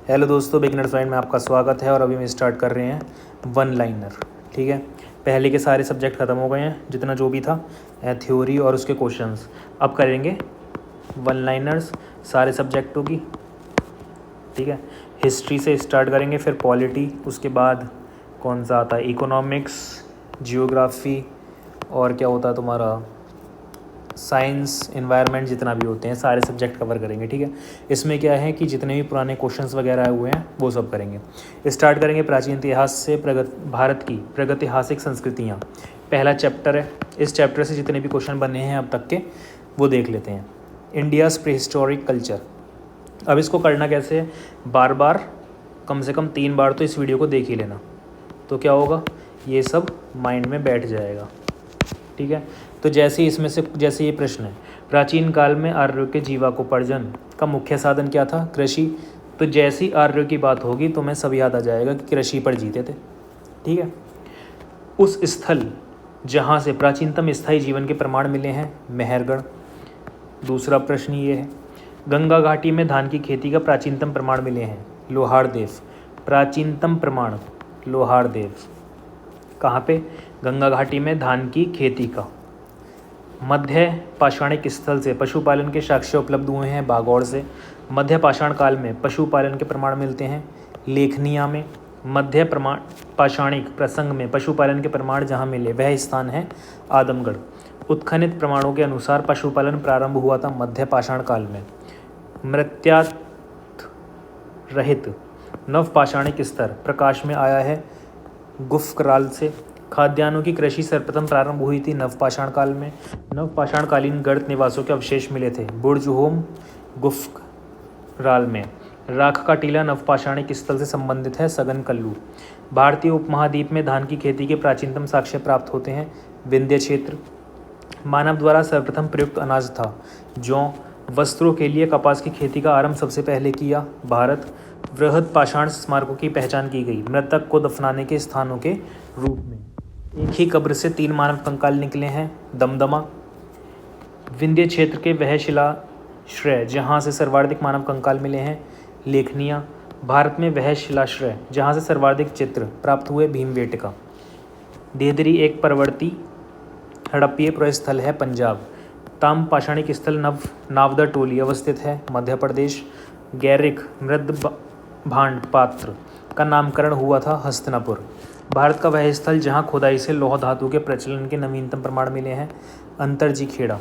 Hello दोस्तों, beginners mind में आपका स्वागत है। और अभी हम स्टार्ट कर रहे हैं वन लाइनर। ठीक है, पहले के सारे सब्जेक्ट ख़त्म हो गए हैं, जितना जो भी था थ्योरी और उसके क्वेश्चंस। अब करेंगे वन लाइनर्स सारे सब्जेक्टों की। ठीक है, हिस्ट्री से स्टार्ट करेंगे, फिर पॉलिटी, उसके बाद कौन सा आता है इकोनॉमिक्स, जियोग्राफी, और क्या होता है तुम्हारा साइंस, एनवायरनमेंट, जितना भी होते हैं सारे सब्जेक्ट कवर करेंगे। ठीक है, इसमें क्या है कि जितने भी पुराने क्वेश्चंस वगैरह आए हुए हैं वो सब करेंगे। स्टार्ट करेंगे प्राचीन इतिहास से। भारत की प्रागैतिहासिक संस्कृतियाँ पहला चैप्टर है। इस चैप्टर से जितने भी क्वेश्चन बने हैं अब तक के वो देख लेते हैं। India's prehistoric culture. अब इसको करना कैसे है, बार बार कम से कम 3 बार तो इस वीडियो को देख ही लेना, तो क्या होगा ये सब माइंड में बैठ जाएगा। ठीक है, तो जैसे इसमें से जैसे ये प्रश्न है, प्राचीन काल में आर्यों के जीविकोपार्जन का मुख्य साधन क्या था, कृषि। तो जैसी आर्यों की बात होगी तो मैं सब याद आ जाएगा कि कृषि पर जीते थे। ठीक है, उस स्थल जहाँ से प्राचीनतम स्थायी जीवन के प्रमाण मिले हैं, मेहरगढ़। दूसरा प्रश्न ये है, गंगा घाटी में धान की खेती का प्राचीनतम प्रमाण मिले हैं, लोहारदेव। प्राचीनतम प्रमाण लोहारदेव। कहाँ पे, गंगा घाटी में धान की खेती का। मध्य पाषाणिक स्थल से पशुपालन के साक्ष्य उपलब्ध हुए हैं, बागौर से। मध्य पाषाण काल में पशुपालन के प्रमाण मिलते हैं, लेखनिया में। मध्य पाषाणिक प्रसंग में पशुपालन के प्रमाण जहाँ मिले वह स्थान है आदमगढ़। उत्खनित प्रमाणों के अनुसार पशुपालन प्रारंभ हुआ था मध्य पाषाण काल में। मृत्यात रहित नवपाषाणिक स्तर प्रकाश में आया है गुफकराल से। खाद्यान्नों की कृषि सर्वप्रथम प्रारंभ हुई थी नवपाषाण काल में। नवपाषाणकालीन गर्त निवासों के अवशेष मिले थे बुर्जहोम गुफकराल में। राख का टीला नवपाषाणिक स्थल से संबंधित है, सघन कल्लू। भारतीय उपमहाद्वीप में धान की खेती के प्राचीनतम साक्ष्य प्राप्त होते हैं, विंध्य क्षेत्र। मानव द्वारा सर्वप्रथम प्रयुक्त अनाज था जौ। वस्त्रों के लिए कपास की खेती का आरंभ सबसे पहले किया, भारत। वृहद पाषाण स्मारकों की पहचान की गई, मृतक को दफनाने के स्थानों के रूप में। एक ही कब्र से 3 मानव कंकाल निकले हैं, दमदमा। विंध्य क्षेत्र के वह शिलाश्रय जहाँ से सर्वाधिक मानव कंकाल मिले हैं, लेखनिया। भारत में वह शिलाश्रय जहाँ से सर्वाधिक चित्र प्राप्त हुए, भीमबेटका। देहदरी एक परवर्ती हड़प्पीय प्रस्थल है, पंजाब। ताम पाषाणिक स्थल नावदा टोली अवस्थित है, मध्य प्रदेश। गैरिक मृद भांड पात्र का नामकरण हुआ था, हस्तिनापुर। भारत का वह स्थल जहाँ खुदाई से लौह धातु के प्रचलन के नवीनतम प्रमाण मिले हैं, अंतरजी खेड़ा।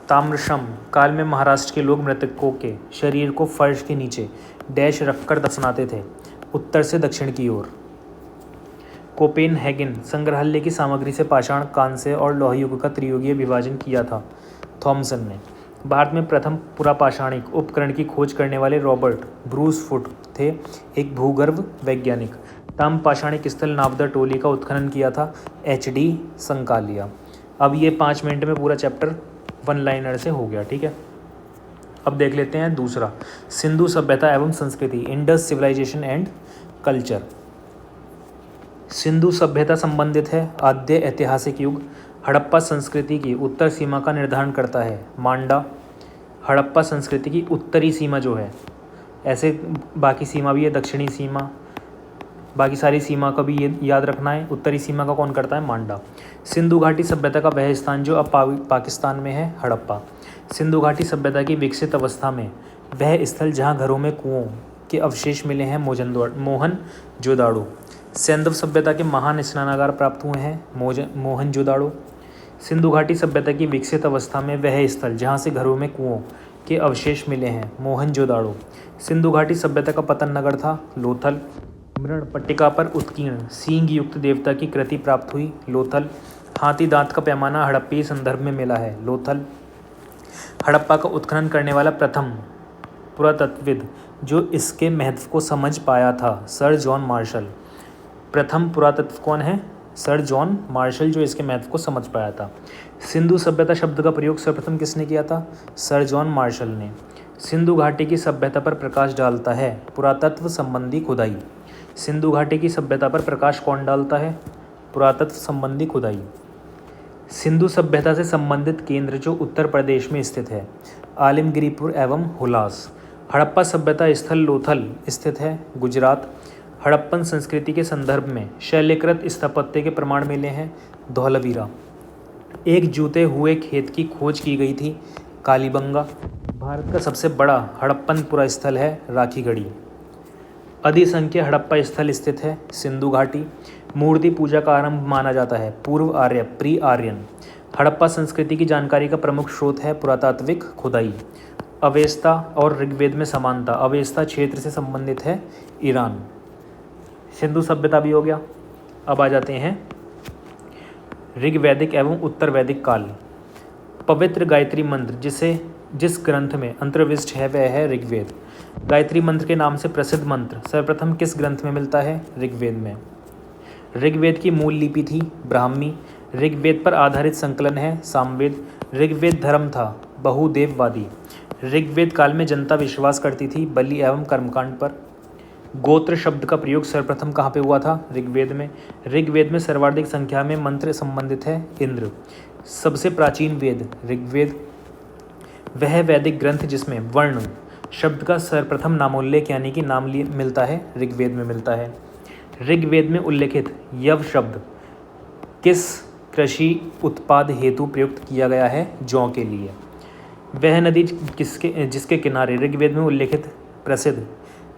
ताम्रशम काल में महाराष्ट्र के लोग मृतकों के शरीर को फर्श के नीचे डैश रखकर दफनाते थे, उत्तर से दक्षिण की ओर। कोपेनहेगन संग्रहालय की सामग्री से पाषाण, कांस्य और लौह युग का त्रियुगीय विभाजन किया था, थॉमसन ने। भारत में प्रथम पुरापाषाणिक उपकरण की खोज करने वाले रॉबर्ट ब्रूस फुट थे, एक भूगर्भ वैज्ञानिक। ताम पाषाणिक स्थल नावदा टोली का उत्खनन किया था, HD संकालिया। अब ये 5 मिनट में पूरा चैप्टर वन लाइनर से हो गया। ठीक है, अब देख लेते हैं दूसरा, सिंधु सभ्यता एवं संस्कृति, Indus civilization and culture. Sindhu सभ्यता संबंधित है आद्य ऐतिहासिक युग। हड़प्पा संस्कृति की उत्तर सीमा का निर्धारण करता है, मांडा। हड़प्पा संस्कृति की उत्तरी सीमा जो है, ऐसे बाकी सीमा भी है, दक्षिणी सीमा, बाकी सारी सीमा का भी ये याद रखना है। उत्तरी सीमा का कौन करता है, मांडा। सिंधु घाटी सभ्यता का वह स्थान जो अब पाकिस्तान में है, हड़प्पा। सिंधु घाटी सभ्यता की विकसित अवस्था में वह स्थल जहाँ घरों में कुओं के अवशेष मिले हैं, मोहनजोदाड़ो। सैंधव सभ्यता के महान स्नानागार प्राप्त हुए हैं, मोहनजोदाड़ो। सिंधु घाटी सभ्यता की विकसित अवस्था में वह स्थल जहाँ से घरों में कुओं के अवशेष मिले हैं, मोहनजोदाड़ो। सिंधु घाटी सभ्यता का पतन नगर था, लोथल। मृण पट्टिका पर उत्कीर्ण सींग युक्त देवता की कृति प्राप्त हुई, लोथल। हाथी दांत का पैमाना हड़प्पी संदर्भ में मिला है, लोथल। हड़प्पा का उत्खनन करने वाला प्रथम पुरातत्वविद जो इसके महत्व को समझ पाया था, सर जॉन मार्शल। प्रथम पुरातत्व कौन है, सर जॉन मार्शल, जो इसके महत्व को समझ पाया था। सिंधु सभ्यता शब्द का प्रयोग सर्वप्रथम किसने किया था, सर जॉन मार्शल ने। सिंधु घाटी की सभ्यता पर प्रकाश डालता है पुरातत्व संबंधी खुदाई। सिंधु घाटी की सभ्यता पर प्रकाश कौन डालता है, पुरातत्व संबंधी खुदाई। सिंधु सभ्यता से संबंधित केंद्र जो उत्तर प्रदेश में स्थित है, आलमगीरपुर एवं हुलास। हड़प्पा सभ्यता स्थल लोथल स्थित है, गुजरात। हड़प्पन संस्कृति के संदर्भ में शैलकृत स्थापत्य के प्रमाण मिले हैं, धौलावीरा। एक जूते हुए खेत की खोज की गई थी, कालीबंगा। भारत का सबसे बड़ा हड़प्पन पुरा स्थल है, राखीगढ़ी। अधिसंख्य हड़प्पा स्थल स्थित है, सिंधु घाटी। मूर्ति पूजा का आरंभ माना जाता है, पूर्व आर्य प्री आर्यन। हड़प्पा संस्कृति की जानकारी का प्रमुख स्रोत है पुरातात्विक खुदाई। अवेस्ता और ऋग्वेद में समानता। अवेस्ता क्षेत्र से संबंधित है, ईरान। सिंधु सभ्यता भी हो गया। अब आ जाते हैं ऋग्वैदिक एवं उत्तर वैदिक काल। पवित्र गायत्री मंत्र जिस ग्रंथ में अंतर्विष्ट है वह है ऋग्वेद। गायत्री मंत्र के नाम से प्रसिद्ध मंत्र सर्वप्रथम किस ग्रंथ में मिलता है? ऋग्वेद में। ऋग्वेद की मूल लिपि थी ब्राह्मी। ऋग्वेद पर आधारित संकलन है सामवेद। ऋग्वेद धर्म था बहुदेववादी। ऋग्वेद काल में जनता विश्वास करती थी बलि एवं कर्मकांड पर। गोत्र शब्द का प्रयोग सर्वप्रथम कहाँ पे हुआ था? ऋग्वेद में। ऋग्वेद में सर्वाधिक संख्या में मंत्र संबंधित है इंद्र। सबसे प्राचीन वेद ऋग्वेद। वह वैदिक ग्रंथ जिसमें वर्ण शब्द का सर्वप्रथम नामोल्लेख यानी कि नाम मिलता है, ऋग्वेद में मिलता है। ऋग्वेद में उल्लेखित यव शब्द किस कृषि उत्पाद हेतु प्रयुक्त किया गया है? जौ के लिए। वह नदी जिसके किनारे ऋग्वेद में उल्लेखित प्रसिद्ध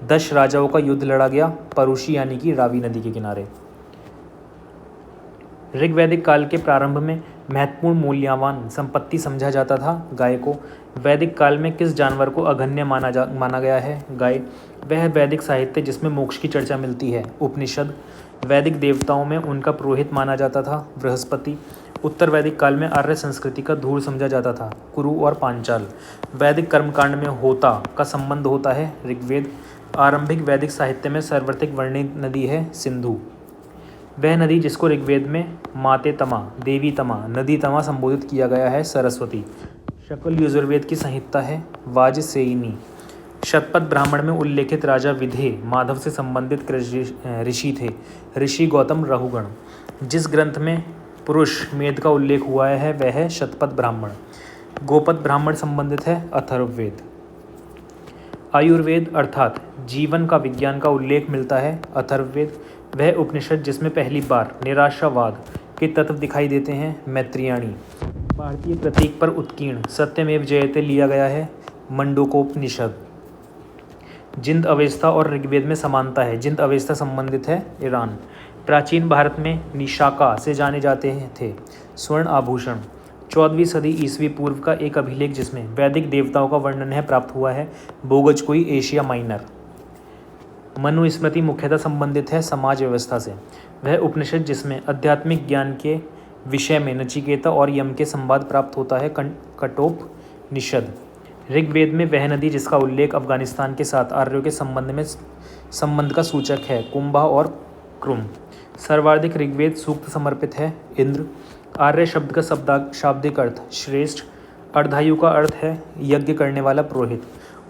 10 राजाओं का युद्ध लड़ा गया, परुषी यानी कि रावी नदी के किनारे। ऋग्वैदिक काल के प्रारंभ में महत्वपूर्ण मूल्यवान संपत्ति समझा जाता था गाय को। वैदिक काल में किस जानवर को अघन्य माना गया है? गाय। वह वैदिक साहित्य जिसमें मोक्ष की चर्चा मिलती है, उपनिषद। वैदिक देवताओं में उनका पुरोहित माना जाता था, बृहस्पति। उत्तर वैदिक काल में आर्य संस्कृति का धूल समझा जाता था, कुरु और पांचाल। वैदिक कर्मकांड में होता का संबंध होता है, ऋग्वेद। आरंभिक वैदिक साहित्य में सर्वाधिक वर्णित नदी है सिंधु। वह नदी जिसको ऋग्वेद में माते तमा, देवी तमा, नदी तमा संबोधित किया गया है, सरस्वती। शकल यजुर्वेद की संहिता है, वाजसेयिनी। शतपथ ब्राह्मण में उल्लेखित राजा विधेय माधव से संबंधित ऋषि थे, ऋषि गौतम रहुगण। जिस ग्रंथ में पुरुष मेद का उल्लेख हुआ है वह है शतपथ ब्राह्मण। गोपद ब्राह्मण संबंधित है, अथर्ववेद। आयुर्वेद अर्थात जीवन का विज्ञान का उल्लेख मिलता है, अथर्ववेद। वह उपनिषद जिसमें पहली बार निराशावाद के तत्व दिखाई देते हैं, मैत्रेयणी। भारतीय प्रतीक पर उत्कीर्ण सत्यमेव जयते लिया गया है, मंडूकोपनिषद। जिंद अवेस्ता और ऋग्वेद में समानता है, जिंद अवेस्ता संबंधित है, ईरान। प्राचीन भारत में निशाका से जाने जाते थे स्वर्ण आभूषण। 14वीं सदी ईस्वी पूर्व का एक अभिलेख जिसमें वैदिक देवताओं का वर्णन है प्राप्त हुआ है, बोगजकोई, एशिया माइनर। मनुस्मृति मुख्यतः संबंधित है समाज व्यवस्था से। वह उपनिषद जिसमें आध्यात्मिक ज्ञान के विषय में नचिकेता और यम के संवाद प्राप्त होता है, कठोपनिषद। ऋग्वेद में वह नदी जिसका उल्लेख अफगानिस्तान के साथ आर्यों के संबंध का सूचक है, कुंभा और क्रुम। सर्वाधिक ऋग्वेद सूक्त समर्पित है, इंद्र। आर्य शब्द का शाब्दिक अर्थ श्रेष्ठ। अर्धायु का अर्थ है यज्ञ करने वाला पुरोहित।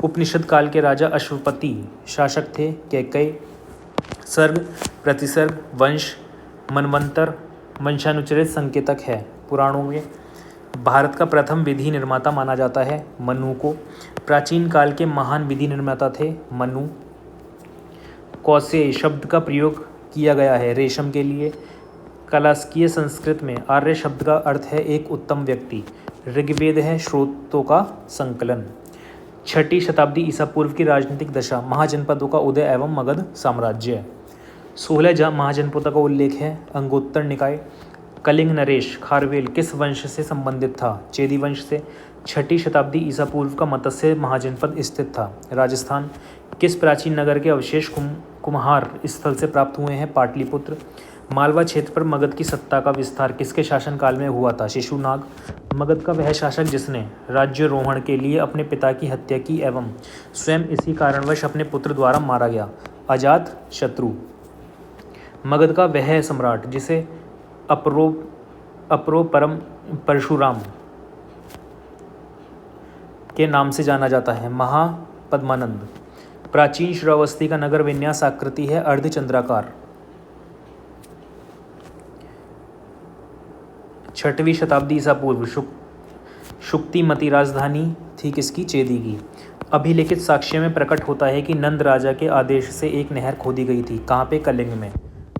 उपनिषद काल के राजा अश्वपति शासक थे, कैकय। सर्ग, प्रतिसर्ग, वंश, मनवंतर वंशानुचरित संकेतक है पुराणों में। भारत का प्रथम विधि निर्माता माना जाता है मनु को। प्राचीन काल के महान विधि निर्माता थे मनु। कौशेय शब्द का प्रयोग किया गया है रेशम के लिए। कलास्कीय संस्कृत में आर्य शब्द का अर्थ है एक उत्तम व्यक्ति। ऋग्वेद है स्रोतों का संकलन। 6ठी शताब्दी ईसा पूर्व की राजनीतिक दशा, महाजनपदों का उदय एवं मगध साम्राज्य। 16 महाजनपदों का उल्लेख है, अंगोत्तर निकाय। कलिंग नरेश खारवेल किस वंश से संबंधित था? चेदी वंश से। 6ठी शताब्दी ईसा पूर्व का मत्स्य महाजनपद स्थित था, राजस्थान। किस प्राचीन नगर के अवशेष कुम्हार स्थल से प्राप्त हुए हैं? पाटलिपुत्र। मालवा क्षेत्र पर मगध की सत्ता का विस्तार किसके शासनकाल में हुआ था? शिशुनाग। मगध का वह शासक जिसने राज्यारोहण के लिए अपने पिता की हत्या की एवं स्वयं इसी कारणवश अपने पुत्र द्वारा मारा गया, अजात शत्रु। मगध का वह सम्राट जिसे अपरो परम परशुराम के नाम से जाना जाता है, महापद्मानंद। प्राचीन श्रावस्ती का नगर विन्यास आकृति है अर्धचंद्राकार। 6वीं शताब्दी ईसा पूर्व शुक्तिमती राजधानी थी किसकी? चेदी की। अभिलिखित साक्ष्य में प्रकट होता है कि नंद राजा के आदेश से एक नहर खोदी गई थी। कहाँ पे? कलिंग में।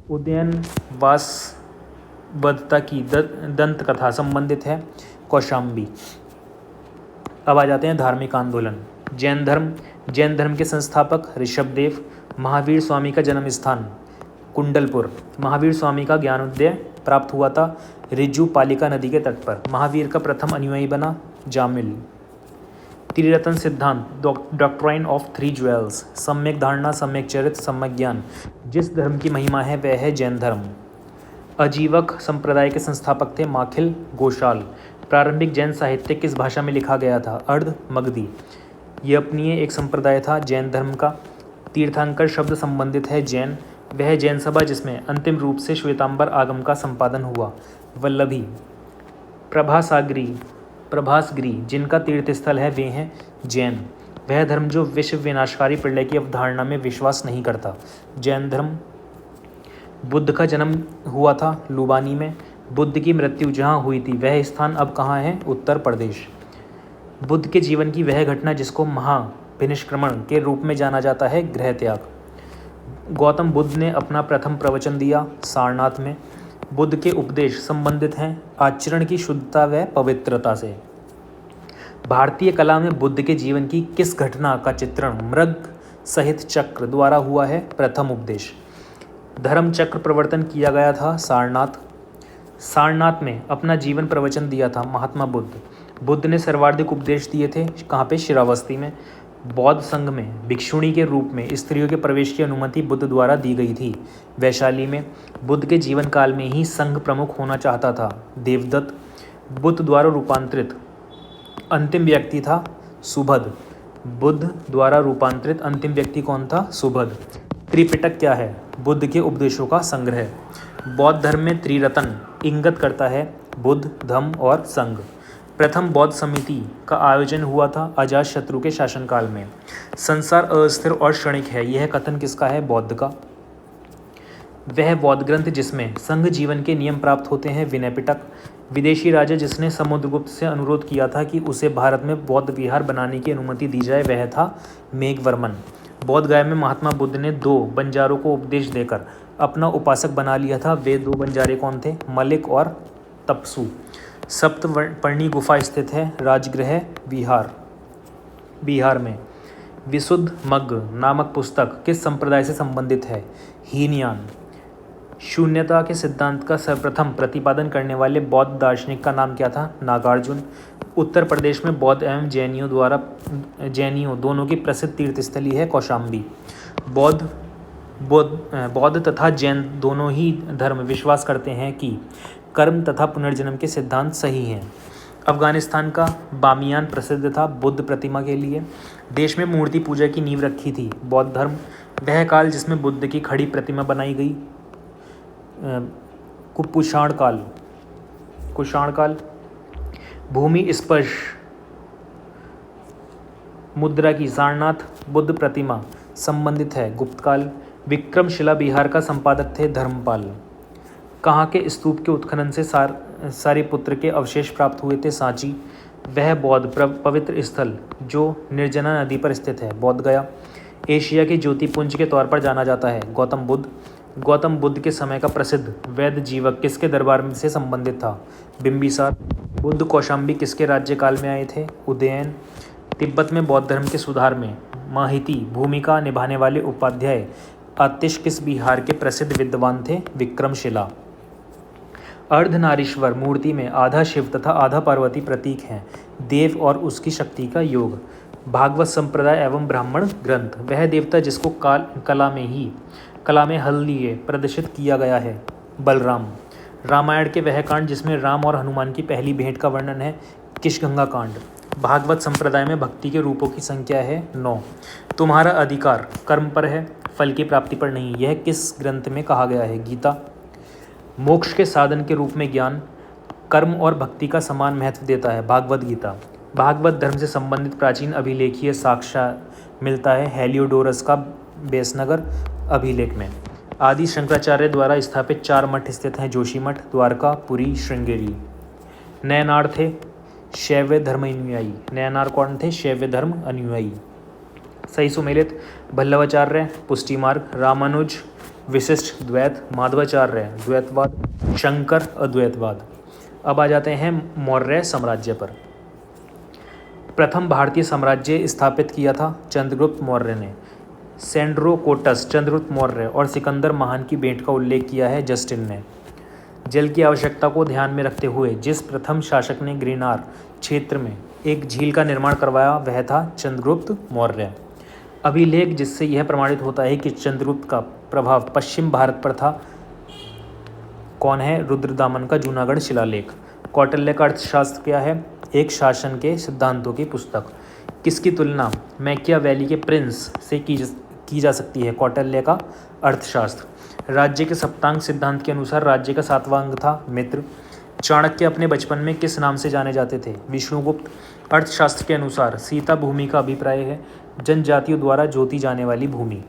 उदयन वासवदत्ता की दंत कथा संबंधित है कौशाम्बी। अब आ जाते हैं धार्मिक आंदोलन। जैन धर्म के संस्थापक ऋषभदेव। महावीर स्वामी का जन्म स्थान कुंडलपुर। महावीर स्वामी का ज्ञानोदय प्राप्त हुआ था रिज्जू पालिका नदी के तट पर। महावीर का प्रथम अनुयायी बना जामिल। त्रिरत्न सिद्धांत डॉक्ट्राइन ऑफ थ्री ज्वेल्स। सम्यक धारणा, सम्यक चरित्र, सम्यक ज्ञान। जिस धर्म की महिमा है वह है जैन धर्म। अजीवक संप्रदाय के संस्थापक थे माखिल गोशाल। प्रारंभिक जैन साहित्य किस भाषा में लिखा गया था? अर्ध मगधी। यज्ञनीय एक संप्रदाय था जैन धर्म का। तीर्थंकर शब्द संबंधित है जैन। वह जैन सभा जिसमें अंतिम रूप से श्वेतांबर आगम का संपादन हुआ। वल्लभी। प्रभासगिरी जिनका तीर्थस्थल है वे हैं जैन। वह धर्म जो विश्व विनाशकारी प्रलय की अवधारणा में विश्वास नहीं करता। जैन धर्म। बुद्ध का जन्म हुआ था लुबानी में। बुद्ध की मृत्यु जहाँ हुई थी वह स्थान अब कहाँ है? उत्तर प्रदेश। बुद्ध के जीवन की वह घटना जिसको महाभिनिष्क्रमण के रूप में जाना जाता है गृह त्याग। गौतम बुद्ध ने अपना प्रथम प्रवचन दिया सारनाथ में। बुद्ध के उपदेश संबंधित हैं आचरण की शुद्धता व पवित्रता से। भारतीय कला में बुद्ध के जीवन की किस घटना का चित्रण मृग सहित चक्र द्वारा हुआ है? प्रथम उपदेश। धर्म चक्र प्रवर्तन किया गया था सारनाथ में अपना जीवन प्रवचन दिया था महात्मा बुद्ध। बुद्ध ने सर्वाधिक उपदेश दिए थे कहाँ पे? श्रावस्ती में। बौद्ध संघ में भिक्षुणी के रूप में स्त्रियों के प्रवेश की अनुमति बुद्ध द्वारा दी गई थी वैशाली में। बुद्ध के जीवन काल में ही संघ प्रमुख होना चाहता था देवदत्त। बुद्ध द्वारा रूपांतरित अंतिम व्यक्ति था सुबध। बुद्ध द्वारा रूपांतरित अंतिम व्यक्ति कौन था? सुबध। त्रिपिटक क्या है? बुद्ध के उपदेशों का संग्रह। बौद्ध धर्म में त्रिरत्न इंगित करता है बुद्ध, धम्म और संघ। प्रथम बौद्ध समिति का आयोजन हुआ था अजातशत्रु के शासनकाल में। संसार अस्थिर और क्षणिक है, यह कथन किसका है? बौद्ध का। वह बौद्ध ग्रंथ जिसमें संघ जीवन के नियम प्राप्त होते हैं विनय पिटक। विदेशी राजा जिसने समुद्रगुप्त से अनुरोध किया था कि उसे भारत में बौद्ध विहार बनाने की अनुमति दी जाए वह था मेघवर्मन। बौद्ध गया में महात्मा बुद्ध ने 2 बंजारों को उपदेश देकर अपना उपासक बना लिया था। वे 2 बंजारे कौन थे? मलिक और तपसू। सप्तपर्णी गुफा स्थित है राजगृह बिहार में। विशुद्ध मग्ग नामक पुस्तक किस संप्रदाय से संबंधित है? हीनयान। शून्यता के सिद्धांत का सर्वप्रथम प्रतिपादन करने वाले बौद्ध दार्शनिक का नाम क्या था? नागार्जुन। उत्तर प्रदेश में बौद्ध एवं जैनियों दोनों की प्रसिद्ध तीर्थस्थली है कौशाम्बी। बौद्ध तथा जैन दोनों ही धर्म विश्वास करते हैं कि कर्म तथा पुनर्जन्म के सिद्धांत सही हैं। अफगानिस्तान का बामियान प्रसिद्ध था बुद्ध प्रतिमा के लिए। देश में मूर्ति पूजा की नींव रखी थी बौद्ध धर्म। वह काल जिसमें बुद्ध की खड़ी प्रतिमा बनाई गई कुषाण काल। भूमि स्पर्श मुद्रा की सारनाथ बुद्ध प्रतिमा संबंधित है गुप्त काल। विक्रमशिला बिहार का संपादक थे धर्मपाल। कहाँ के स्तूप के उत्खनन से सारिपुत्र के अवशेष प्राप्त हुए थे? सांची। वह बौद्ध पवित्र स्थल जो निर्जना नदी पर स्थित है बोध गया। एशिया के ज्योतिपुंज के तौर पर जाना जाता है गौतम बुद्ध के समय का प्रसिद्ध वैद्य जीवक किसके दरबार से संबंधित था? बिंबिसार। बुद्ध कौशाम्बी किसके राज्यकाल में आए थे? उदयन। तिब्बत में बौद्ध धर्म के सुधार में महती भूमिका निभाने वाले उपाध्याय आतिश किस बिहार के प्रसिद्ध विद्वान थे? विक्रमशिला। अर्धनारीश्वर मूर्ति में आधा शिव तथा आधा पार्वती प्रतीक हैं। देव और उसकी शक्ति का योग। भागवत संप्रदाय एवं ब्राह्मण ग्रंथ। वह देवता जिसको कला में हल लिए प्रदर्शित किया गया है बलराम। रामायण के वह कांड जिसमें राम और हनुमान की पहली भेंट का वर्णन है किष्किंधा कांड। भागवत संप्रदाय में भक्ति के रूपों की संख्या है 9। तुम्हारा अधिकार कर्म पर है, फल की प्राप्ति पर नहीं, यह किस ग्रंथ में कहा गया है? गीता। मोक्ष के साधन के रूप में ज्ञान कर्म और भक्ति का समान महत्व देता है भागवत गीता। भागवत धर्म से संबंधित प्राचीन अभिलेखीय साक्ष्य मिलता है हेलियोडोरस का बेसनगर अभिलेख में। आदि शंकराचार्य द्वारा स्थापित 4 मठ स्थित हैं जोशीमठ, द्वारका, पुरी, श्रृंगेरी। नयनार थे शैव धर्म अनुयायी। नयनार कौन थे? शैव धर्म अनुयायी। सही सुमेलित, भल्लवाचार्य पुष्टि मार्ग, रामानुज विशिष्ट द्वैत, माधवाचार्य द्वैतवाद, शंकर अद्वैतवाद। अब आ जाते हैं मौर्य साम्राज्य पर। प्रथम भारतीय साम्राज्य स्थापित किया था चंद्रगुप्त मौर्य ने। सेंड्रोकोटस, चंद्रगुप्त मौर्य और सिकंदर महान की भेंट का उल्लेख किया है जस्टिन ने। जल की आवश्यकता को ध्यान में रखते हुए जिस प्रथम शासक ने गिरनार क्षेत्र में एक झील का निर्माण करवाया वह था चंद्रगुप्त मौर्य। अभिलेख जिससे यह प्रमाणित होता है कि चंद्रगुप्त का प्रभाव पश्चिम भारत पर था कौन है? रुद्रदामन का जूनागढ़ शिलालेख। कौटिल्य का अर्थशास्त्र क्या है? एक शासन के सिद्धांतों की पुस्तक। किसकी तुलना मैकियावेली के प्रिंस से की जा सकती है? कौटिल्य का अर्थशास्त्र। राज्य के सप्तांग सिद्धांत के अनुसार राज्य का 7वां अंग था मित्र। चाणक्य अपने बचपन में किस नाम से जाने जाते थे? विष्णुगुप्त। अर्थशास्त्र के अनुसार सीता भूमि का अभिप्राय है जनजातियों द्वारा जोती जाने वाली भूमि।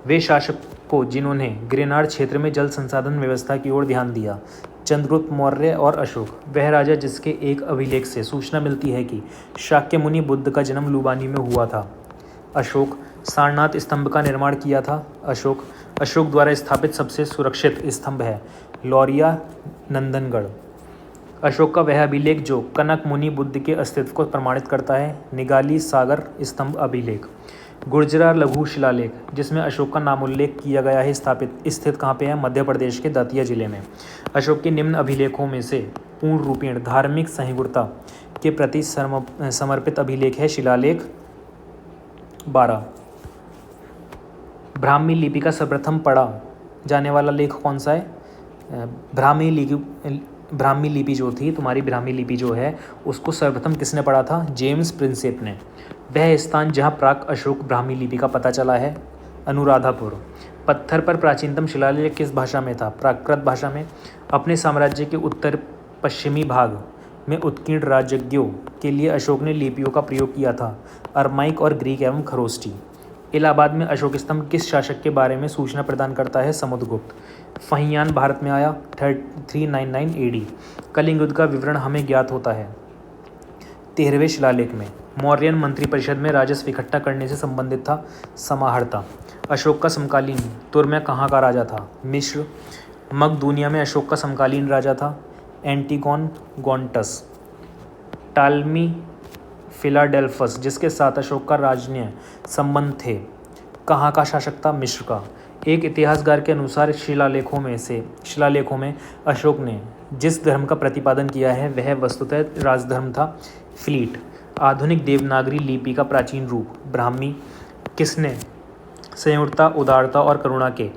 वे शासक को जिन्होंने गिरनार क्षेत्र में जल संसाधन व्यवस्था की ओर ध्यान दिया। चंद्रगुप्त मौर्य और अशोक। वह राजा जिसके एक अभिलेख से सूचना मिलती है कि शाक्य मुनि बुद्ध का जन्म लुबानी में हुआ था। अशोक। सारनाथ स्तंभ का निर्माण किया था अशोक। अशोक द्वारा स्थापित सबसे सुरक्षित स्तंभ है लौरिया नंदनगढ़। अशोक का वह अभिलेख जो कनक मुनि बुद्ध के अस्तित्व को प्रमाणित करता है निगाली सागर स्तंभ अभिलेख। गुर्जरा लघु शिलालेख जिसमें अशोक का नाम उल्लेख किया गया है स्थित कहाँ पे है? मध्य प्रदेश के दतिया जिले में। अशोक के निम्न अभिलेखों में से पूर्ण रूपेण धार्मिक सहिष्णुता के प्रति समर्पित अभिलेख है शिलालेख 12। ब्राह्मी लिपि का सर्वप्रथम पढ़ा जाने वाला लेख कौन सा है? ब्राह्मी लिपि जो थी तुम्हारी ब्राह्मी लिपि जो है उसको सर्वप्रथम किसने पढ़ा था? जेम्स प्रिंसेप ने। वह स्थान जहाँ प्राक अशोक ब्राह्मी लिपि का पता चला है अनुराधापुर। पत्थर पर प्राचीनतम शिलालेख किस भाषा में था? प्राकृत भाषा में। अपने साम्राज्य के उत्तर पश्चिमी भाग में उत्कीर्ण राजज्ञों के लिए अशोक ने लिपियों का प्रयोग किया था अरमाइक और ग्रीक एवं खरोष्टी। इलाहाबाद में अशोक स्तंभ किस शासक के बारे में सूचना प्रदान करता है? समुद्रगुप्त। फहियान भारत में आया 399 AD। कलिंग युद्ध का विवरण हमें ज्ञात होता है 13वें शिलालेख में। मौर्यन मंत्रिपरिषद में राजस्व इकट्ठा करने से संबंधित था समाहर्ता। अशोक का समकालीन तुर में कहाँ का राजा था? मिस्र। मकदूनिया में अशोक का समकालीन राजा था एंटीगोन गॉन्टस। टालमी फिलाडेल्फस जिसके साथ अशोक का राजनीय संबंध थे कहाँ का शासक था? मिस्र का। एक इतिहासकार के अनुसार शिलालेखों में अशोक ने जिस धर्म का प्रतिपादन किया है वह वस्तुतः राजधर्म था फ्लीट। आधुनिक देवनागरी लिपि का प्राचीन रूप ब्राह्मी। किसने संयुक्ता उदारता और करुणा के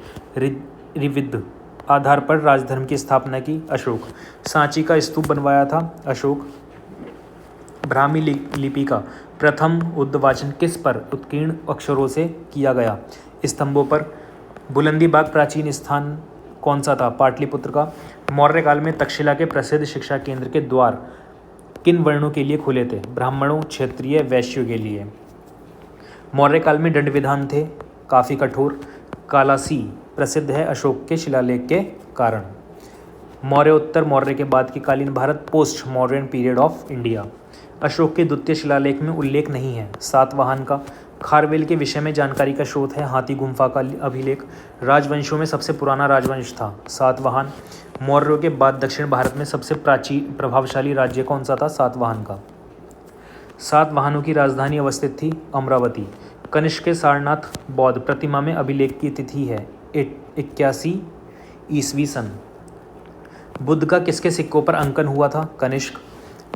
विविध आधार पर राजधर्म की स्थापना की? अशोक। सांची का स्तूप बनवाया था अशोक। ब्राह्मी लिपि का प्रथम उद्वाचन किस पर उत्कीर्ण अक्षरों से किया गया? स्तंभों पर। बुलंदी बाग प्राचीन स्थान कौन सा था? पाटलिपुत्र का। मौर्य काल में तक्षशिला के प्रसिद्ध शिक्षा केंद्र के द्वार किन वर्णों के लिए खुले थे? ब्राह्मणों, क्षत्रिय, वैश्यों के लिए। मौर्य काल में दंड विधान थे काफ़ी कठोर। कालासी प्रसिद्ध है अशोक के शिलालेख के कारण। मौर्य उत्तर मौर्य के बाद की कालीन Bharat post modern period of India. Ashok के द्वितीय शिलालेख में उल्लेख नहीं है सातवाहन का। खारवेल के विषय में जानकारी का स्रोत है हाथी गुम्फा का अभिलेख। राजवंशों में सबसे पुराना राजवंश था सातवाहन। मौर्यों के बाद दक्षिण भारत में सबसे प्राचीन प्रभावशाली राज्य कौन सा था? सातवाहन का। सातवाहनों की राजधानी अवस्थित थी अमरावती। कनिष्क के सारनाथ बौद्ध प्रतिमा में अभिलेख की तिथि है 81 ईस्वी सन। बुद्ध का किसके सिक्कों पर अंकन हुआ था? कनिष्क।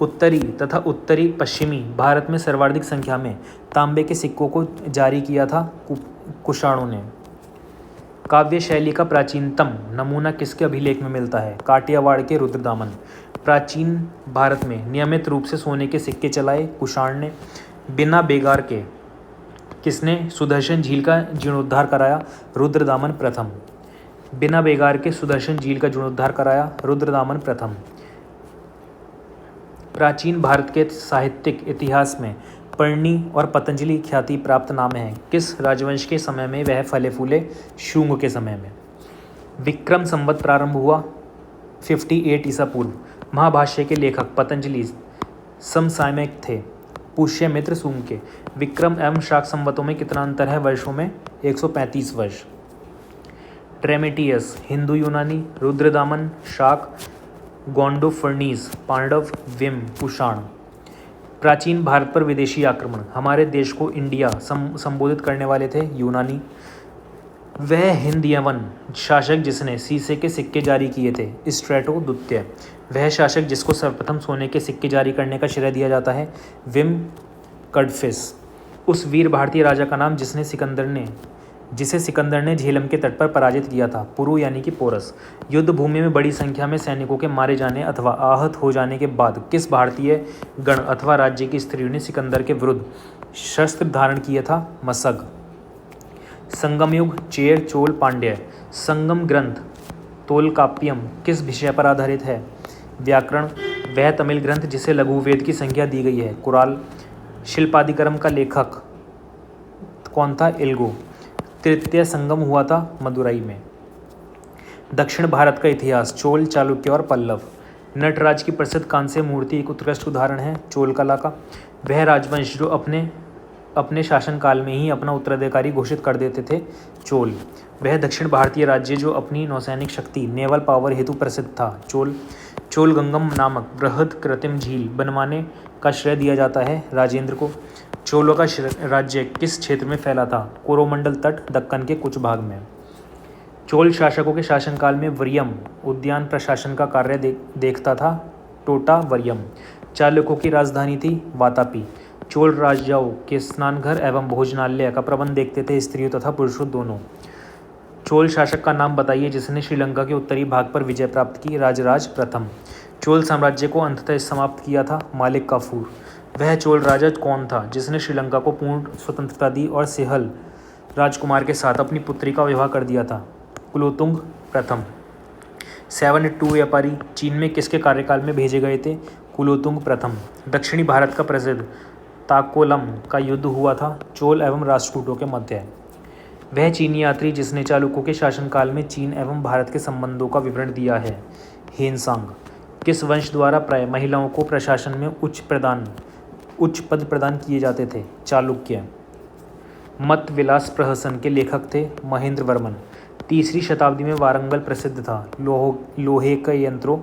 उत्तरी तथा उत्तरी पश्चिमी भारत में सर्वाधिक संख्या में तांबे के सिक्कों को जारी किया था कुषाणों ने। काव्य शैली का प्राचीनतम नमूना किसके अभिलेख में मिलता है? काठियावाड़ के रुद्रदामन। प्राचीन भारत में नियमित रूप से सोने के सिक्के चलाए कुषाण ने। बिना बेगार के किसने सुदर्शन झील का जीर्णोद्धार कराया? रुद्रदामन प्रथम। बिना बेगार के सुदर्शन झील का जीर्णोद्धार कराया रुद्रदामन प्रथम। प्राचीन भारत के साहित्यिक इतिहास में पर्णी और पतंजलि ख्याति प्राप्त नाम है किस राजवंश के समय में? वह फले फूले शुंग के समय में। विक्रम संवत प्रारंभ हुआ 58 ईसा पूर्व। महाभाष्य के लेखक पतंजलि समसामयिक थे पुष्यमित्र सूंके। विक्रम एवं शाक संवतों में कितना अंतर है वर्षों में? 135 वर्ष। ट्रेमेटियस हिंदू यूनानी, रुद्रदामन शाक, गोंडोफर्नीस पांडव, विम कुषाण। प्राचीन भारत पर विदेशी आक्रमण, हमारे देश को इंडिया संबोधित करने वाले थे यूनानी। वह हिंद यवन शासक जिसने सीसे के सिक्के जारी किए थे, स्ट्रेटो द्वितीय। वह शासक जिसको सर्वप्रथम सोने के सिक्के जारी करने का श्रेय दिया जाता है, विम कडफिस। उस वीर भारतीय राजा का नाम जिसे सिकंदर ने झेलम के तट पर पराजित किया था, पुरु यानी कि पोरस। युद्ध भूमि में बड़ी संख्या में सैनिकों के मारे जाने अथवा आहत हो जाने के बाद किस भारतीय गण अथवा राज्य की स्त्रियों ने सिकंदर के विरुद्ध शस्त्र धारण किया था? मसग। संगम युग, चेर, चोल, पांड्य। संगम ग्रंथ तोलकाप्पियम किस विषय पर आधारित है? व्याकरण। वह तमिल ग्रंथ जिसे लघुवेद की संज्ञा दी गई है, कुराल। शिल्पादिकर्म का लेखक कौन था? इल्गो। तृतीय संगम हुआ था मदुरई में। दक्षिण भारत का इतिहास, चोल, चालुक्य और पल्लव। नटराज की प्रसिद्ध कांस्य मूर्ति एक उत्कृष्ट उदाहरण है चोल कला का। वह राजवंश जो अपने शासनकाल में ही अपना उत्तराधिकारी घोषित कर देते थे, चोल। वह दक्षिण भारतीय राज्य जो अपनी नौसैनिक शक्ति नेवल पावर हेतु प्रसिद्ध था, चोल। चोलगंगम नामक बृहद कृत्रिम झील बनवाने का श्रेय दिया जाता है राजेंद्र को। चोलों का राज्य किस क्षेत्र में फैला था? कोरोमंडल तट, दक्कन के कुछ भाग में। चोल शासकों के शासनकाल में वरियम उद्यान प्रशासन का कार्य देखता था, टोटा वरियम। चालुक्यों की राजधानी थी वातापी। चोल राजाओं के स्नानघर एवं भोजनालय का प्रबंध देखते थे स्त्रियों तथा पुरुषों दोनों। चोल शासक का नाम बताइए जिसने श्रीलंका के उत्तरी भाग पर विजय प्राप्त की? राजराज प्रथम। चोल साम्राज्य को अंततः समाप्त किया था? मालिक काफूर। वह चोल राजा कौन था जिसने श्रीलंका को पूर्ण स्वतंत्रता दी और सिहल राजकुमार के साथ अपनी पुत्री का विवाह कर दिया था? कुलोतुंग प्रथम। 782 व्यापारी चीन में किसके कार्यकाल में भेजे गए थे? कुलोतुंग प्रथम। दक्षिणी भारत का प्रसिद्ध ताकोलम का युद्ध हुआ था चोल एवं राष्ट्रकूटों के मध्य। वह चीनी यात्री जिसने चालुक्यों के शासनकाल में चीन एवं भारत के संबंधों का विवरण दिया है, हेनसांग। किस वंश द्वारा प्राय महिलाओं को प्रशासन में उच्च पद प्रदान किए जाते थे? चालुक्य। मत विलास प्रहसन के लेखक थे महेंद्र वर्मन। 3री शताब्दी में वारंगल प्रसिद्ध था लोहे के यंत्रों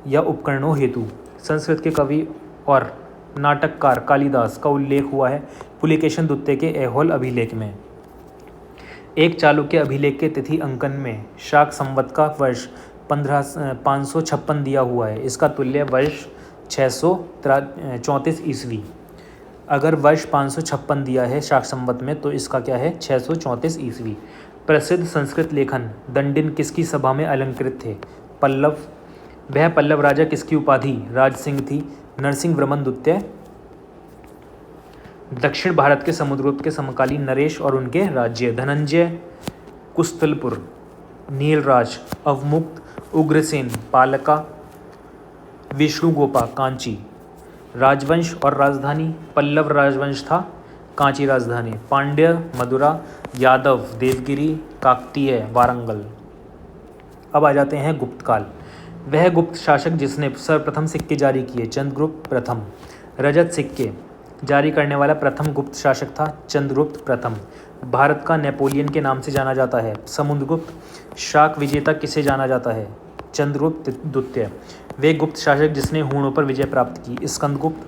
या उपकरणों हेतु। संस्कृत के कवि और नाटककार कालिदास का उल्लेख हुआ है पुलिकेशन द्वितीय के ऐहोल अभिलेख में। एक चालुक्य अभिलेख के तिथि अंकन में शाक संवत का वर्ष 556 दिया हुआ है। इसका तुल्य वर्ष 634 ईस्वी। अगर वर्ष 556 दिया है शाक संवत में तो इसका क्या है? 634 ईस्वी। प्रसिद्ध संस्कृत लेखन दंडिन किसकी सभा में अलंकृत थे? पल्लव। वह पल्लव राजा किसकी उपाधि राज सिंह थी? नरसिंह वर्मन द्वितीय। दक्षिण भारत के समुद्रगुप्त के समकालीन नरेश और उनके राज्य धनंजय कुस्तलपुर, नीलराज, अवमुक्त, उग्रसेन, पालका, विष्णुगोपा, कांची। राजवंश और राजधानी पल्लव राजवंश था, कांची राजधानी। पांड्य मदुरा, यादव देवगिरी, काकतीय वारंगल। अब आ जाते हैं गुप्त काल। वह गुप्त शासक जिसने सर्वप्रथम सिक्के जारी किए, चंद्रगुप्त प्रथम। रजत सिक्के जारी करने वाला प्रथम गुप्त शासक था चंद्रगुप्त प्रथम। भारत का नेपोलियन के नाम से जाना जाता है समुद्रगुप्त। शाक विजेता किसे जाना जाता है? चंद्रगुप्त द्वितीय। वे गुप्त शासक जिसने हूणों पर विजय प्राप्त की, स्कंदगुप्त।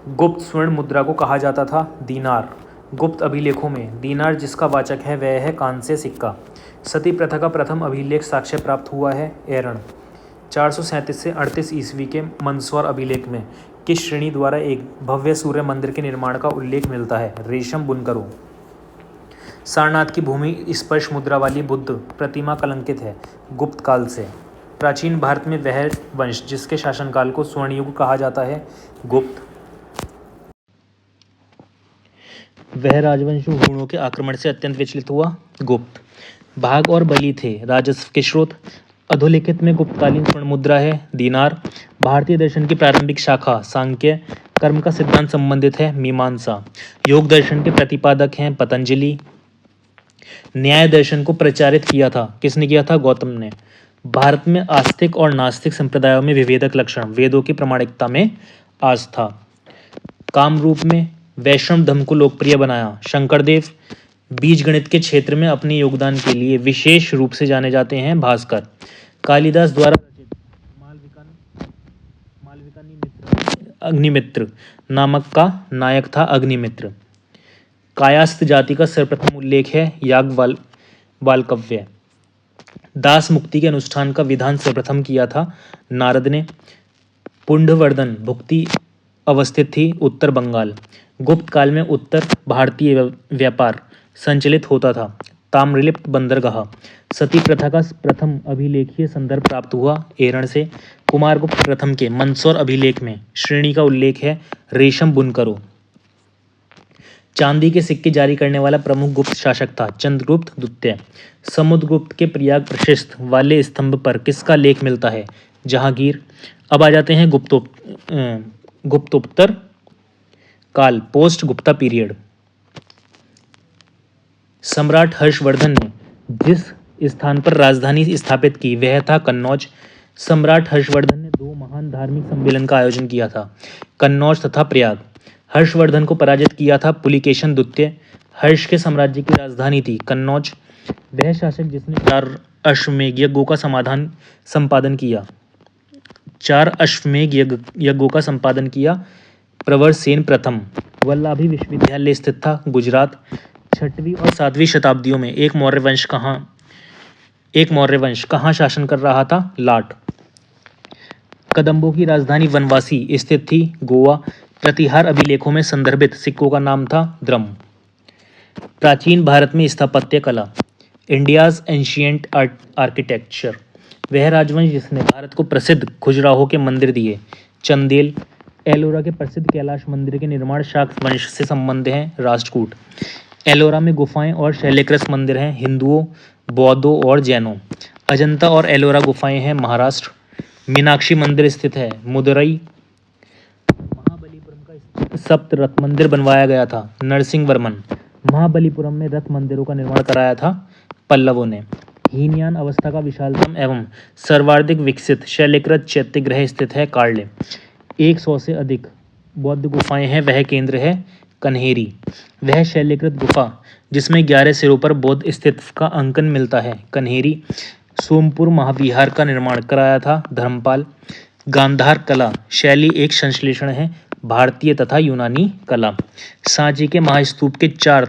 गुप्त स्वर्ण मुद्रा को कहा जाता था दीनार। गुप्त अभिलेखों में दीनार जिसका वाचक है वह है कांस्य सिक्का। सती प्रथा का प्रथम अभिलेख साक्ष्य प्राप्त हुआ है एरण। 437 से 38 ईस्वी के मंदसौर अभिलेख में किस श्रेणी द्वारा एक भव्य सूर्य मंदिर के निर्माण का उल्लेख मिलता है? रेशम बुनकरों। सारनाथ की भूमि स्पर्श मुद्रा वाली बुद्ध प्रतिमा कलंकित है गुप्त काल से। प्राचीन भारत में वह वंश जिसके शासनकाल को स्वर्ण युग कहा जाता है, गुप्त। वह राजवंश हूणों के आक्रमण से अत्यंत विचलित हुआ, गुप्त। भाग और बलि थे राजस्व के स्रोत। अधोलिखित में गुप्तकालीन स्वर्ण मुद्रा है दीनार। भारतीय दर्शन की प्रारंभिक शाखा सांख्य। कर्म का सिद्धांत संबंधित है मीमांसा। योग दर्शन के प्रतिपादक हैं पतंजलि। न्याय दर्शन को प्रचारित किया था, किसने किया था? गौतम ने। भारत में आस्तिक और नास्तिक संप्रदायों में विभेदक लक्षण, वेदों की प्रामाणिकता में आस्था। काम रूप में वैष्णव धर्म को लोकप्रिय बनाया। शंकरदेव बीजगणित के क्षेत्र में अपने योगदान के लिए विशेष रूप से जाने जाते हैं। भास्कर कालिदास द्वारा रचित अग्निमित्र नामक का नायक था। अग्निमित्र कायास्थ जाति का सर्वप्रथम उल्लेख है। याज्ञवल्क्य दास मुक्ति के अनुष्ठान का विधान सर्वप्रथम किया था नारद ने। पुंडवर्धन भुक्ति अवस्थित थी उत्तर बंगाल। गुप्त काल में उत्तर भारतीय व्यापार संचालित होता था। ताम्रलिप्त बंदरगाह सती प्रथा का प्रथम अभिलेखीय संदर्भ प्राप्त हुआ एरण से। कुमारगुप्त प्रथम के मंदसौर अभिलेख में श्रेणी का उल्लेख है। रेशम बुनकरों चांदी के सिक्के जारी करने वाला प्रमुख गुप्त शासक था चंद्रगुप्त द्वितीय। समुद्रगुप्त के प्रयाग प्रशस्त वाले स्तंभ पर किसका लेख मिलता है? जहांगीर। अब आ जाते हैं गुप्तोत्तर काल पोस्ट गुप्ता पीरियड। सम्राट हर्षवर्धन ने जिस स्थान पर राजधानी स्थापित की वह था कन्नौज। सम्राट हर्षवर्धन ने दो महान धार्मिक सम्मेलन का आयोजन किया था, कन्नौज तथा प्रयाग। हर्षवर्धन को पराजित किया था पुलिकेशन द्वितीय। हर्ष के साम्राज्य की राजधानी थी कन्नौज। वह शासक जिसने 4 अश्वमेध यज्ञों का संपादन किया प्रवरसेन प्रथम। वल्लभी विश्वविद्यालय स्थित था गुजरात। 6वीं और 7वीं शताब्दियों में एक मौर्य वंश कहाँ शासन कर रहा था? लाट। कदंबों की राजधानी वनवासी स्थित थी गोवा। प्रतिहार अभिलेखों में संदर्भित सिक्कों का नाम था द्रम। प्राचीन भारत में स्थापत्य कला इंडियाज एंशिएंट आर्किटेक्चर। वह राजवंश जिसने भारत को प्रसिद्ध खजुराहो के मंदिर दिए। चंदेल। एलोरा के प्रसिद्ध कैलाश मंदिर के निर्माण शाक वंश से संबंध है। राष्ट्रकूट। एलोरा में गुफाएं और शैलकृत मंदिर हैं हिंदुओं, बौद्धों और जैनों। अजंता और एलोरा गुफाएं हैं महाराष्ट्र। मीनाक्षी मंदिर स्थित है मुदुरई। महाबलीपुरम का सप्त रथ मंदिर बनवाया गया था नरसिंह वर्मन। महाबलीपुरम में रथ मंदिरों का निर्माण कराया था पल्लवों ने। हीनयान अवस्था का विशालतम एवं सर्वाधिक विकसित शैलकृत चैत्यगृह स्थित है कार्ले। 100 से अधिक बौद्ध गुफाएं हैं। वह केंद्र है कन्हेरी। वह शैलकृत गुफा जिसमें 11 सिरों पर बौद्ध स्थिति का अंकन मिलता है कन्हेरी। सोमपुर महाविहार का निर्माण कराया था धर्मपाल। गांधार कला शैली एक संश्लेषण है भारतीय तथा यूनानी कला। सांची के महास्तूप के 4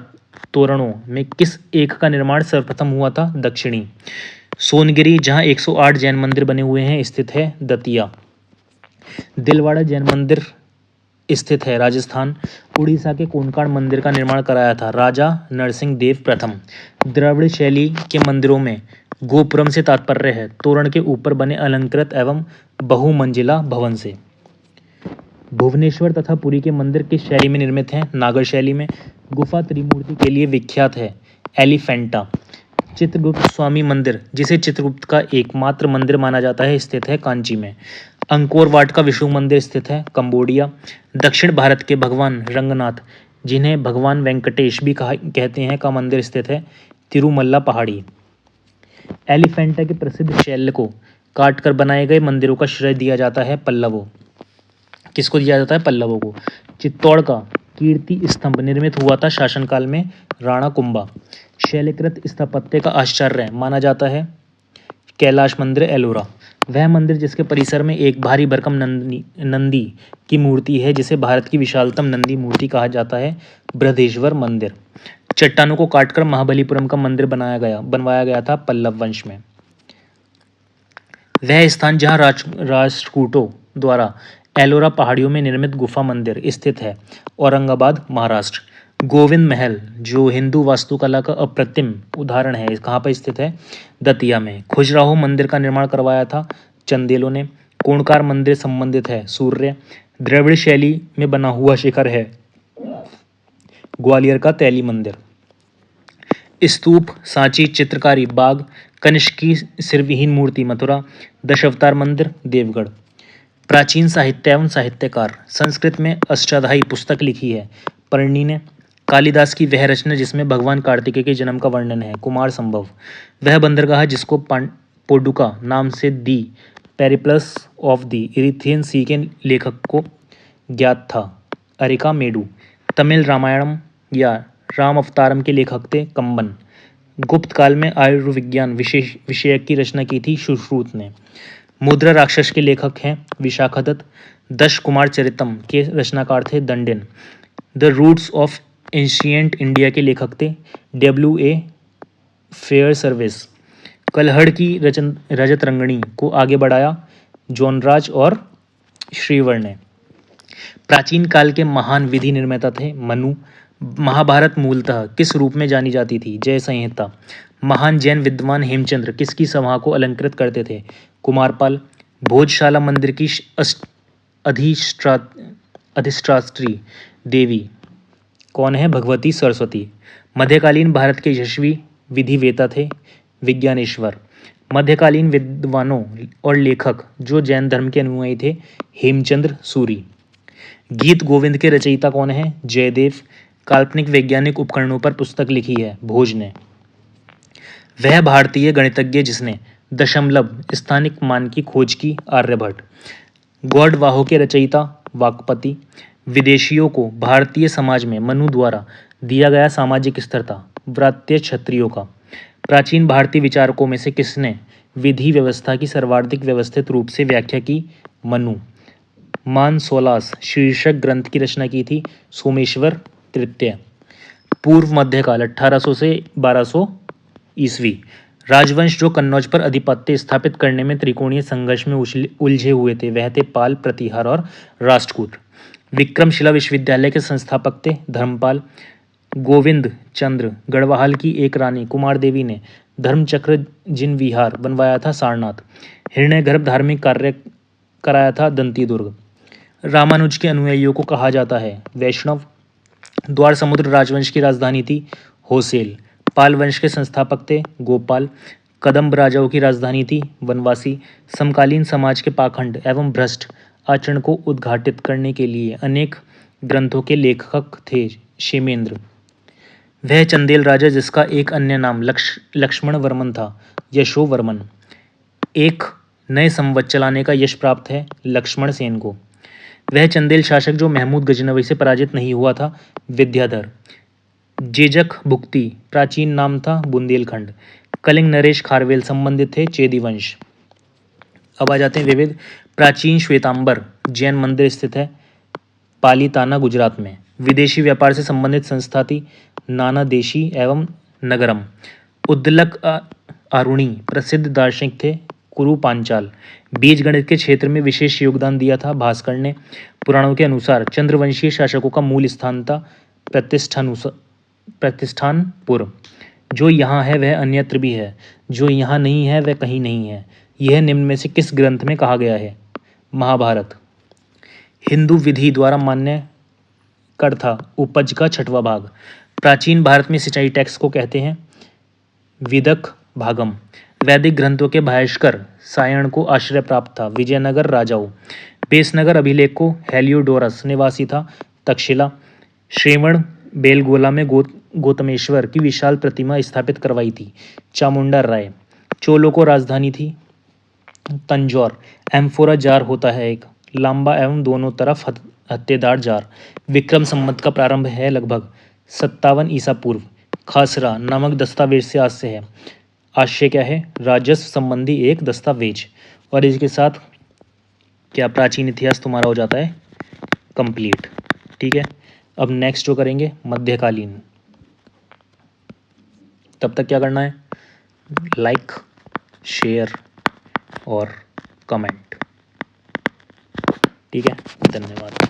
तोरणों में किस एक का निर्माण सर्वप्रथम हुआ था? दक्षिणी। सोनगिरी जहां 108 जैन मंदिर बने हुए हैं स्थित है दतिया। दिलवाड़ा जैन मंदिर स्थित है राजस्थान। उड़ीसा के कोंकण मंदिर का निर्माण कराया था राजा नरसिंह देव प्रथम। द्रविड़ शैली के मंदिरों में गोपुरम से तात्पर्य है तोरण के ऊपर बने अलंकृत एवं बहुमंजिला भवन से। भुवनेश्वर तथा पुरी के मंदिर किस शैली में निर्मित हैं? नागर शैली में। गुफा त्रिमूर्ति के लिए विख्यात है एलिफेंटा। चित्रगुप्त स्वामी मंदिर जिसे चित्रगुप्त का एकमात्र मंदिर माना जाता है स्थित है कांची में। अंकोर वाट का विष्णु मंदिर स्थित है कंबोडिया। दक्षिण भारत के भगवान रंगनाथ जिन्हें भगवान वेंकटेश भी कहते हैं का मंदिर स्थित है तिरुमल्ला पहाड़ी। एलिफेंटा के प्रसिद्ध शैल को काटकर बनाए गए मंदिरों का श्रेय दिया जाता है पल्लवों। किसको दिया जाता है? पल्लवों को। चित्तौड़ का कीर्ति स्तंभ निर्मित हुआ था शासनकाल में राणा कुंभा। शैलकृत स्थापत्य का आश्चर्य माना जाता है कैलाश मंदिर एलोरा। वह मंदिर जिसके परिसर में एक भारी भरकम नंदी की मूर्ति है जिसे भारत की विशालतम नंदी मूर्ति कहा जाता है बृहदेश्वर मंदिर। चट्टानों को काटकर महाबलीपुरम का मंदिर बनवाया गया था पल्लव वंश में। वह स्थान जहां राष्ट्रकूटों द्वारा एलोरा पहाड़ियों में निर्मित गुफा मंदिर स्थित है औरंगाबाद महाराष्ट्र। गोविंद महल जो हिंदू वास्तुकला का अप्रतिम उदाहरण है कहाँ पर स्थित है? दतिया में। खजुराहो मंदिर का निर्माण करवाया था चंदेलों ने। कोणकार मंदिर संबंधित है सूर्य। द्रविड़ शैली में बना हुआ शिखर है ग्वालियर का तैली मंदिर। स्तूप सांची। चित्रकारी बाग। कनिष्क की सिरविहीन मूर्ति मथुरा। दशावतार मंदिर देवगढ़। प्राचीन साहित्य एवं साहित्यकार संस्कृत में अष्टाध्यायी पुस्तक लिखी है परिणी ने। कालिदास की वह रचना जिसमें भगवान कार्तिकेय के जन्म का वर्णन है कुमार संभव। वह बंदरगाह जिसको पोडुका नाम से दी पेरिप्लस ऑफ द इरिथ्रियन सी के लेखक को ज्ञात था अरिकामेडु। तमिल रामायणम या राम अवतारम के लेखक थे कंबन। गुप्त काल में आयुर्विज्ञान विषय की रचना की थी सुश्रुत ने। मुद्रा राक्षस के लेखक हैं विशाखदत्त। दश कुमार चरितम के रचनाकार थे Dandin. The roots of ancient India के लेखक थे W.A. Fair service. कलहड़ की रजत रंगनी को आगे बढ़ाया जॉनराज और श्रीवर ने। प्राचीन काल के महान विधि निर्माता थे मनु। महाभारत मूलतः किस रूप में जानी जाती थी? जय संहिता। महान जैन विद्वान हेमचंद्र किसकी सभा को अलंकृत करते थे? कुमारपाल। भोजशाला मंदिर की अधिष्ठात्री देवी कौन है? भगवती सरस्वती। मध्यकालीन भारत के यशस्वी विधिवेता थे विज्ञानेश्वर। मध्यकालीन विद्वानों और लेखक जो जैन धर्म के अनुयायी थे हेमचंद्र सूरी। गीत गोविंद के रचयिता कौन है? जयदेव। काल्पनिक वैज्ञानिक उपकरणों पर पुस्तक लिखी है भोज ने। वह भारतीय गणितज्ञ जिसने दशमलव स्थानिक मान की खोज की आर्यभट्ट। गौड़वाहों के रचयिता वाकपति। विदेशियों को भारतीय समाज में मनु द्वारा दिया गया सामाजिक स्तर था व्रात्य क्षत्रियों का। प्राचीन भारतीय विचारकों में से किसने विधि व्यवस्था की सर्वाधिक व्यवस्थित रूप से व्याख्या की? मनु। मान सोलास शीर्षक ग्रंथ की रचना की थी सोमेश्वर तृतीय। पूर्व मध्यकाल 1800 से 1200 ईस्वी। राजवंश जो कन्नौज पर अधिपत्य स्थापित करने में त्रिकोणीय संघर्ष में उलझे हुए थे वह थे पाल, प्रतिहार और राष्ट्रकूट। विक्रमशिला विश्वविद्यालय के संस्थापक थे धर्मपाल। गोविंद चंद्र गढ़वाल की एक रानी कुमार देवी ने धर्मचक्र जिन विहार बनवाया था सारनाथ। हिरण्यगर्भ धार्मिक कार्य कराया था दंती दुर्ग। रामानुज के अनुयायियों को कहा जाता है वैष्णव। द्वार समुद्र राजवंश की राजधानी थी होसेल। पाल वंश के संस्थापक थे गोपाल। कदम्ब राजाओं की राजधानी थी वनवासी। समकालीन समाज के पाखंड एवं भ्रष्ट आचरण को उद्घाटित करने के लिए अनेक ग्रंथों के लेखक थे क्षेमेंद्र। वह चंदेल राजा जिसका एक अन्य नाम लक्ष्मण वर्मन था यशोवर्मन। एक नए संवत चलाने का यश प्राप्त है लक्ष्मण सेन को। वह चंदेल शासक जो महमूद गजनवी से पराजित नहीं हुआ था विद्याधर। जेजक भुक्ति प्राचीन नाम था बुंदेलखंड। कलिंग नरेश खारवेल संबंधित थे चेदी वंश। अब आ जाते हैं विविध। प्राचीन श्वेतांबर जैन मंदिर स्थित है पालीताना गुजरात में। विदेशी व्यापार से संबंधित संस्था थी नाना देशी एवं नगरम। उद्दलक आरुणी प्रसिद्ध दार्शनिक थे कुरु पांचाल। बीज गणित के क्षेत्र में विशेष योगदान दिया था भास्कर ने। पुराणों के अनुसार चंद्रवंशीय शासकों का मूल स्थान था प्रतिष्ठानपुर। जो यहाँ है वह अन्यत्र भी है, जो यहाँ नहीं है वह कहीं नहीं है। यह निम्न में से किस ग्रंथ में कहा गया है? महाभारत। हिंदू विधि द्वारा मान्य कर था उपज का 6वां भाग। प्राचीन भारत में सिंचाई टैक्स को कहते हैं विदक भागम। वैदिक ग्रंथों के भाष्कर सायण को आश्रय प्राप्त था विजयनगर राजाओं। बेसनगर अभिलेख को हेलियोडोरस निवासी था तक्षशिला। श्रेवण बेलगोला में गौतमेश्वर की विशाल प्रतिमा स्थापित करवाई थी चामुंडा राय। चोलों को राजधानी थी तंजौर। एम्फोरा जार होता है एक लंबा एवं दोनों तरफ हत्तेदार जार। विक्रम संवत का प्रारंभ है लगभग 57 ईसा पूर्व। खासरा नामक दस्तावेज से आशय है। आशय क्या है? राजस्व संबंधी एक दस्तावेज। और इसके साथ क्या प्राचीन इतिहास तुम्हारा हो जाता है कंप्लीट। ठीक है, अब नेक्स्ट जो करेंगे मध्यकालीन। तब तक क्या करना है? लाइक, शेयर और कमेंट। ठीक है, धन्यवाद।